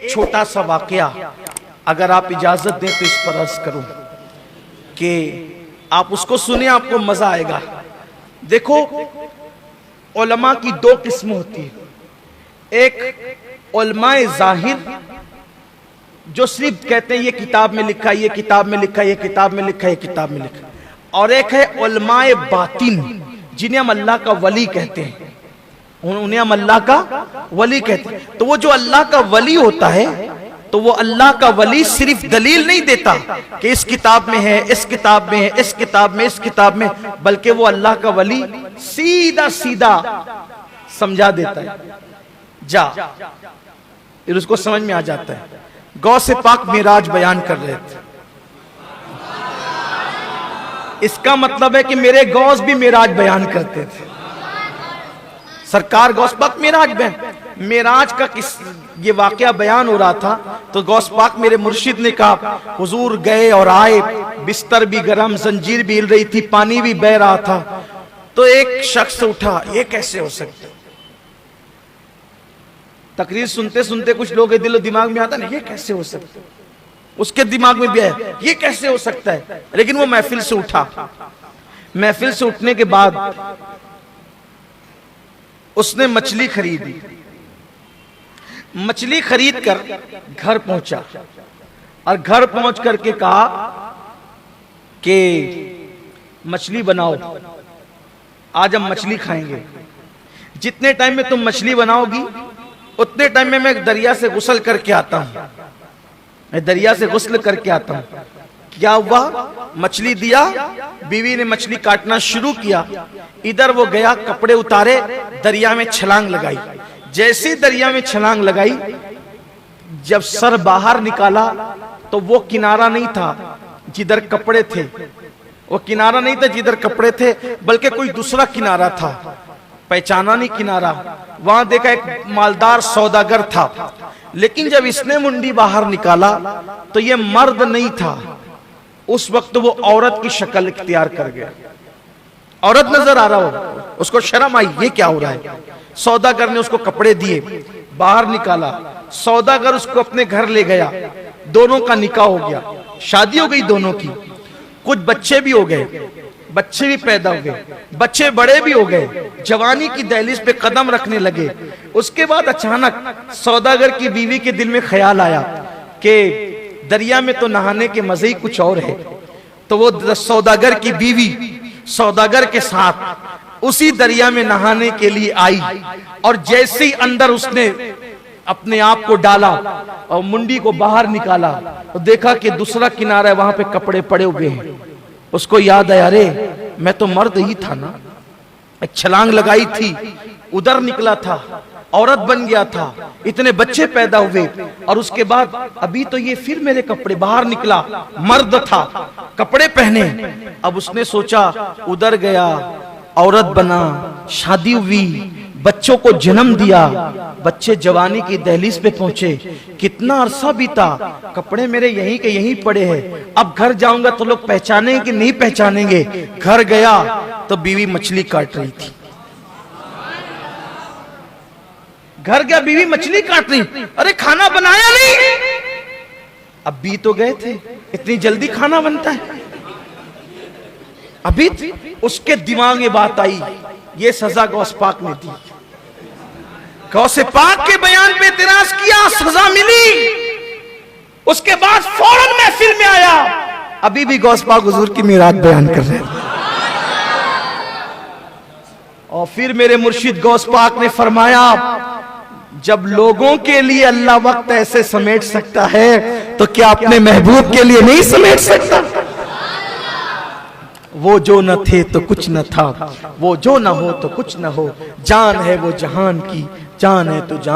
एक छोटा सा वाकया अगर आप इजाजत दें तो इस पर अर्ज करूं कि आप उसको सुने, आपको मजा आएगा। देखो, उलमा की दो किस्म होती है। एक उलमाए जाहिर जो सिर्फ कहते हैं ये किताब में लिखा, ये किताब में लिखा, ये किताब में लिखा, ये किताब में लिखा। और एक है उलमाए बातिन जिन्हें हम अल्लाह का वली कहते हैं, उन्हें हम अल्लाह का वली कहते हैं। तो वो जो अल्लाह का वली होता है, तो वो अल्लाह का वली सिर्फ दलील नहीं देता कि इस किताब में है, इस किताब में है, इस किताब में, इस किताब में, बल्कि वो अल्लाह का वली सीधा सीधा समझा देता है। जा, फिर उसको समझ में आ जाता है। गौसे पाक मेराज बयान कर रहे थे, इसका मतलब है कि मेरे गौस भी मेराज बयान करते थे। सरकार गौस पाक मेराज का ये वाकया बयान हो रहा था, तो गौस पाक मेरे मुर्शिद ने कहा, हुजूर गए और आए, बिस्तर भी गरम, जंजीर भी हिल रही थी, पानी भी बह रहा था। तो एक शख्स उठा, ये कैसे हो सकता है? तकरीर सुनते सुनते कुछ लोग के दिलो दिमाग में आता ना, ये कैसे हो सकता है? उसके दिमाग में भी है, ये कैसे हो सकता है? लेकिन वो महफिल से उठा। महफिल से उठने के बाद उसने मछली खरीदी। मछली खरीद कर घर पहुंचा और घर पहुंच करके कहा कि मछली बनाओ, आज हम मछली खाएंगे। जितने टाइम में तुम मछली बनाओगी उतने टाइम में मैं दरिया से गुस्ल करके आता हूं, मैं दरिया से गुस्ल करके आता हूं। क्या हुआ? मछली दिया, बीवी ने मछली काटना शुरू किया। इधर वो गया, कपड़े उतारे, दरिया में छलांग लगाई। जैसे दरिया में छलांग लगाई, जब सर बाहर निकाला तो वो किनारा नहीं था जिधर कपड़े थे, वो किनारा नहीं था जिधर कपड़े थे, बल्कि कोई दूसरा किनारा था। पहचाना नहीं किनारा। वहां देखा एक मालदार सौदागर था, लेकिन जब इसने मुंडी बाहर निकाला तो ये मर्द नहीं था। उस वक्त वो औरत की शक्ल इख्तियार कर गया। औरत नजर आ रहा हो, उसको शर्म आई, ये क्या हो रहा है? सौदागर ने उसको कपड़े दिए, बाहर निकाला। सौदागर उसको अपने घर ले गया। दोनों का निकाह हो गया, शादी हो गई दोनों की। कुछ बच्चे भी हो गए, बच्चे भी पैदा हो गए, बच्चे बड़े भी हो गए, जवानी की दहलीज पे कदम रखने लगे। उसके बाद अचानक सौदागर की बीवी के दिल में ख्याल आया कि दरिया में तो नहाने के मजे ही कुछ और है। तो वो सौदागर की बीवी सौदागर के साथ उसी दरिया में नहाने के लिए आई, और जैसे ही अंदर उसने अपने आप को डाला और मुंडी को बाहर निकाला तो देखा कि दूसरा किनारा है, वहां पे कपड़े पड़े हुए हैं। उसको याद आया, अरे मैं तो मर्द ही था ना, एक छलांग लगाई थी, उधर निकला था, औरत बन गया था, इतने बच्चे पैदा हुए, और उसके बाद अभी तो ये फिर मेरे कपड़े, बाहर निकला, मर्द था, कपड़े पहने। अब उसने सोचा, उधर गया, औरत बना, शादी हुई, बच्चों को जन्म दिया, बच्चे जवानी की दहलीज पे पहुंचे। कितना अरसा बीता, कपड़े मेरे यहीं के यहीं पड़े हैं। अब घर जाऊंगा तो लोग पहचानेंगे कि नहीं पहचानेंगे? घर गया तो बीवी मछली काट रही थी। घर गया, बीवी मछली काट रही। अरे खाना बनाया नहीं? अब भी तो गए थे, इतनी जल्दी खाना बनता है? अभी उसके दिमाग में बात आई, ये सजा गौस पाक ने दी। गौसे पाक के बयान पे इतराज किया, सजा मिली। उसके बाद फौरन महफिल में आया। अभी भी गौस पाक हुजूर की मेराज बयान कर रहे हैं। और फिर मेरे मुर्शिद गौस पाक ने फरमाया, जब लोगों के लिए अल्लाह वक्त ऐसे समेट सकता है तो क्या अपने महबूब के लिए नहीं समेट सकता? वो जो न थे तो कुछ न था, वो जो न हो तो कुछ न हो, जान है वो जहान की, जान है तो जान।